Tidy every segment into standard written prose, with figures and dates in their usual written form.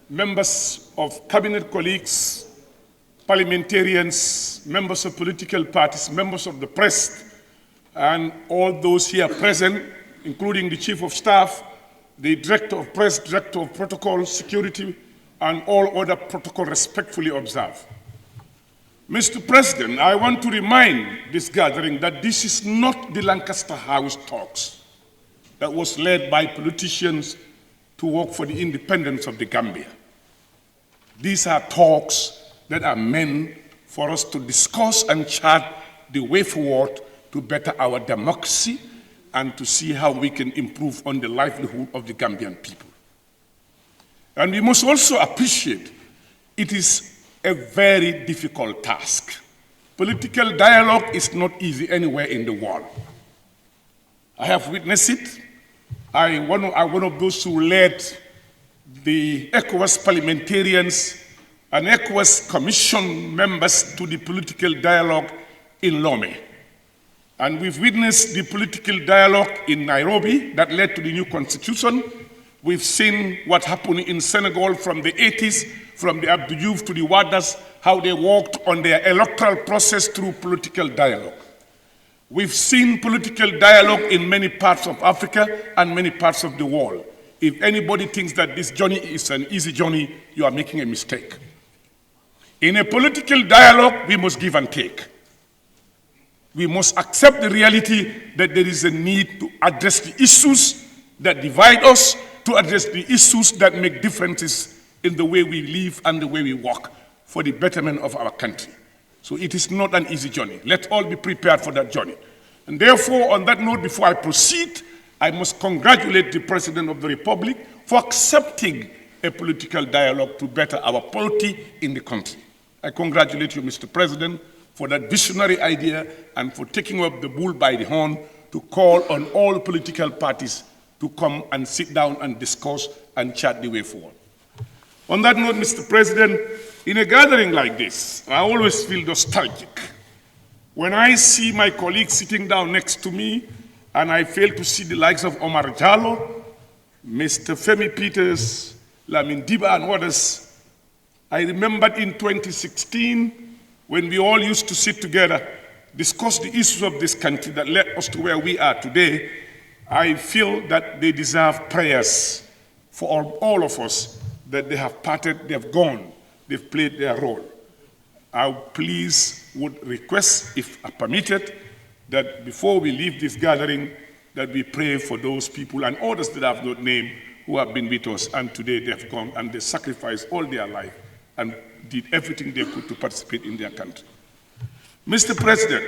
members of cabinet colleagues, parliamentarians, members of political parties, members of the press, and all those here present, including the Chief of Staff, the Director of Press, Director of Protocol, Security, and all other protocol respectfully observed. Mr. President, I want to remind this gathering that this is not the Lancaster House talks that was led by politicians to work for the independence of the Gambia. These are talks that are meant for us to discuss and chart the way forward to better our democracy and to see how we can improve on the livelihood of the Gambian people. And we must also appreciate it is a very difficult task. Political dialogue is not easy anywhere in the world. I have witnessed it. I'm one of those who led the ECOWAS parliamentarians and ECOWAS commission members to the political dialogue in Lome. And we've witnessed the political dialogue in Nairobi that led to the new constitution. We've seen what happened in Senegal from the 80s, from the Abdou Diouf to the Wadas, how they worked on their electoral process through political dialogue. We've seen political dialogue in many parts of Africa and many parts of the world. If anybody thinks that this journey is an easy journey, you are making a mistake. In a political dialogue, we must give and take. We must accept the reality that there is a need to address the issues that divide us, to address the issues that make differences in the way we live and the way we work for the betterment of our country. So it is not an easy journey. Let's all be prepared for that journey. And therefore, on that note, before I proceed, I must congratulate the President of the Republic for accepting a political dialogue to better our polity in the country. I congratulate you, Mr. President, for that visionary idea and for taking up the bull by the horn to call on all political parties to come and sit down and discuss and chart the way forward. On that note, Mr. President, in a gathering like this, I always feel nostalgic. When I see my colleagues sitting down next to me, and I fail to see the likes of Omar Jallo, Mr. Femi Peters, Lamin Diba, and others, I remembered in 2016, when we all used to sit together, discuss the issues of this country that led us to where we are today. I feel that they deserve prayers for all of us, that they have parted, they have gone, they've played their role. I please would request, if permitted, that before we leave this gathering, that we pray for those people and others that I have not named who have been with us, and today they have gone and they sacrificed all their life and did everything they could to participate in their country. Mr. President,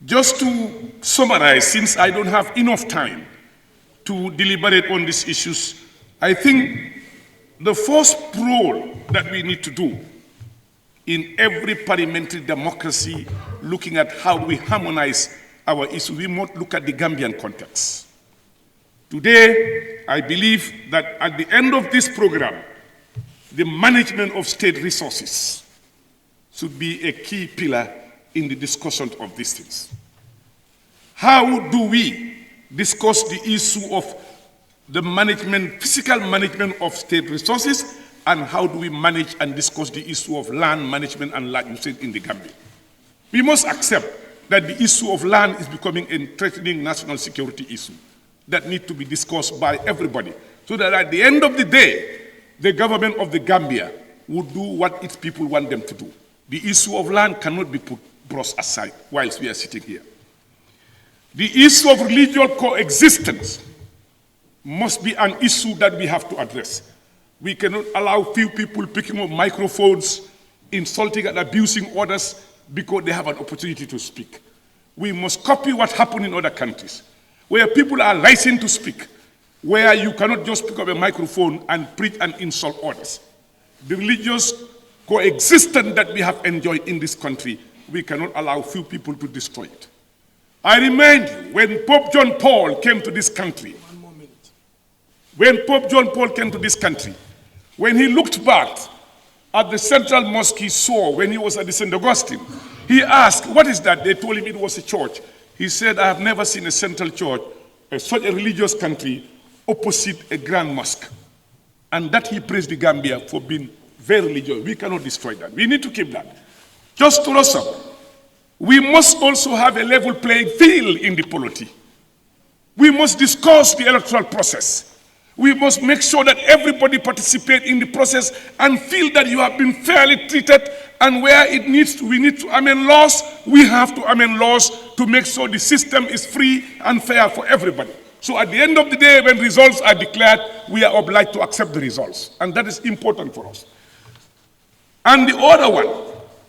just to summarize, since I don't have enough time to deliberate on these issues, I think the first role that we need to do in every parliamentary democracy, looking at how we harmonize our issues, we must look at the Gambian context. Today, I believe that at the end of this program, the management of state resources should be a key pillar in the discussion of these things. How do we discuss the issue of the management, physical management of state resources, and how do we manage and discuss the issue of land management and land usage in the Gambia? We must accept that the issue of land is becoming a threatening national security issue that needs to be discussed by everybody, so that at the end of the day, the government of the Gambia would do what its people want them to do. The issue of land cannot be brushed aside whilst we are sitting here. The issue of religious coexistence must be an issue that we have to address. We cannot allow few people picking up microphones, insulting and abusing others because they have an opportunity to speak. We must copy what happened in other countries, where people are rising to speak, where you cannot just pick up a microphone and preach and insult others. The religious coexistence that we have enjoyed in this country, we cannot allow few people to destroy it. I remind you, when Pope John Paul came to this country, when he looked back at the central mosque he saw when he was at the St. Augustine, he asked, what is that? They told him it was a church. He said, I have never seen a central church, such a religious country, opposite a grand mosque. and that he praised the Gambia for being very religious. We cannot destroy that. We need to keep that. Just to us up, we must also have a level playing field in the polity. We must discuss the electoral process. We must make sure that everybody participate in the process and feel that you have been fairly treated, and where we need to amend laws, we have to amend laws to make sure the system is free and fair for everybody. So at the end of the day, when results are declared, we are obliged to accept the results. And that is important for us. And the other one,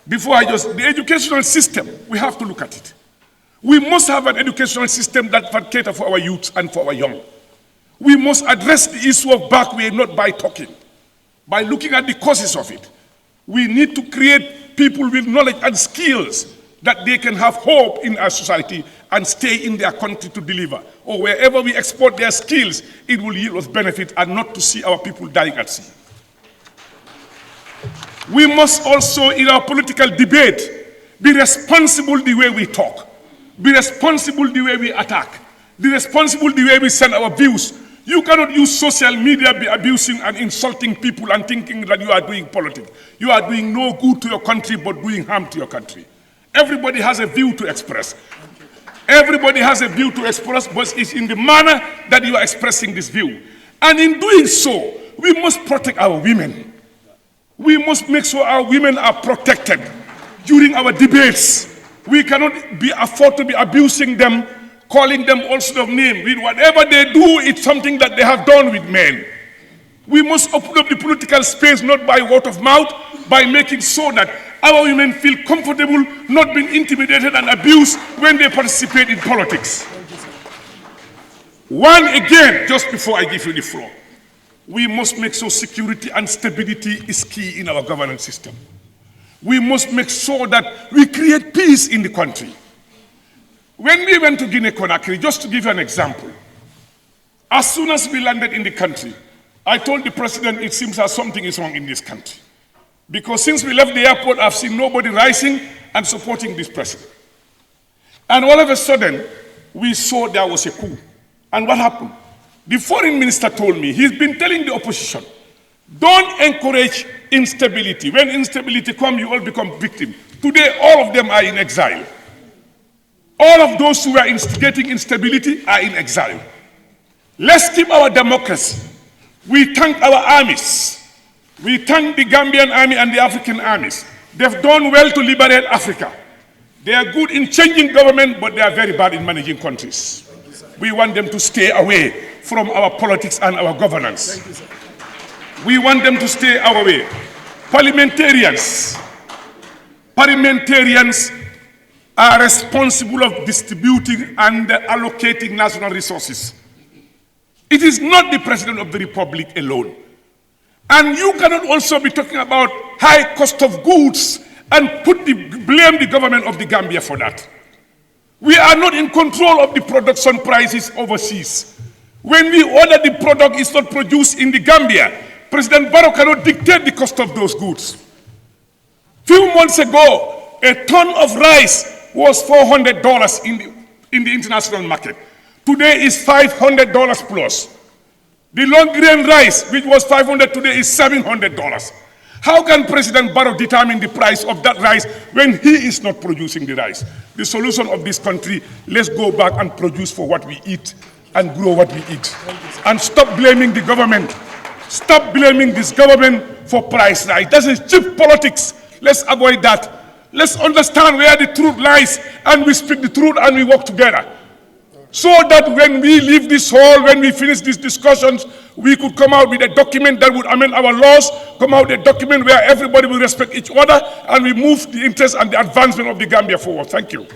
the educational system, we have to look at it. We must have an educational system that can cater for our youth and for our young. We must address the issue of backway not by talking, by looking at the causes of it. We need to create people with knowledge and skills that they can have hope in our society and stay in their country to deliver. Or wherever we export their skills, it will yield us benefit, and not to see our people dying at sea. We must also, in our political debate, be responsible the way we talk, be responsible the way we attack, be responsible the way we send our views. You cannot use social media, be abusing and insulting people and thinking that you are doing politics. You are doing no good to your country, but doing harm to your country. Everybody has a view to express. Everybody has a view to express, but it's in the manner that you are expressing this view. And in doing so, we must protect our women. We must make sure our women are protected during our debates. We cannot afford to be abusing them, calling them all sorts of names. With whatever they do, it's something that they have done with men. We must open up the political space not by word of mouth, by making sure that our women feel comfortable, not being intimidated and abused when they participate in politics. One again, just before I give you the floor, we must make sure security and stability is key in our governance system. We must make sure that we create peace in the country. When we went to Guinea-Conakry, just to give you an example, as soon as we landed in the country, I told the president it seems that something is wrong in this country. Because since we left the airport, I've seen nobody rising and supporting this president. And all of a sudden, we saw there was a coup. And what happened? The foreign minister told me, he's been telling the opposition, don't encourage instability. When instability comes, you all become victims. Today, all of them are in exile. All of those who are instigating instability are in exile. Let's keep our democracy. We thank our armies. We thank the Gambian army and the African armies. They've done well to liberate Africa. They are good in changing government, but they are very bad in managing countries. We want them to stay away from our politics and our governance. We want them to stay our way. Parliamentarians are responsible of distributing and allocating national resources. It is not the President of the Republic alone. And you cannot also be talking about high cost of goods and blame the government of the Gambia for that. We are not in control of the production prices overseas. When we order the product, it's not produced in the Gambia. President Barrow cannot dictate the cost of those goods. Few months ago, a ton of rice was $400 in the international market. Today is $500 plus. The long grain rice, which was $500 today, is $700. How can President Barrow determine the price of that rice when he is not producing the rice? The solution of this country, let's go back and produce for what we eat and grow what we eat. And stop blaming the government. Stop blaming this government for price rise. That is cheap politics. Let's avoid that. Let's understand where the truth lies, and we speak the truth and we work together. So that when we leave this hall, when we finish these discussions, we could come out with a document that would amend our laws, come out with a document where everybody will respect each other, and we move the interest and the advancement of the Gambia forward. Thank you.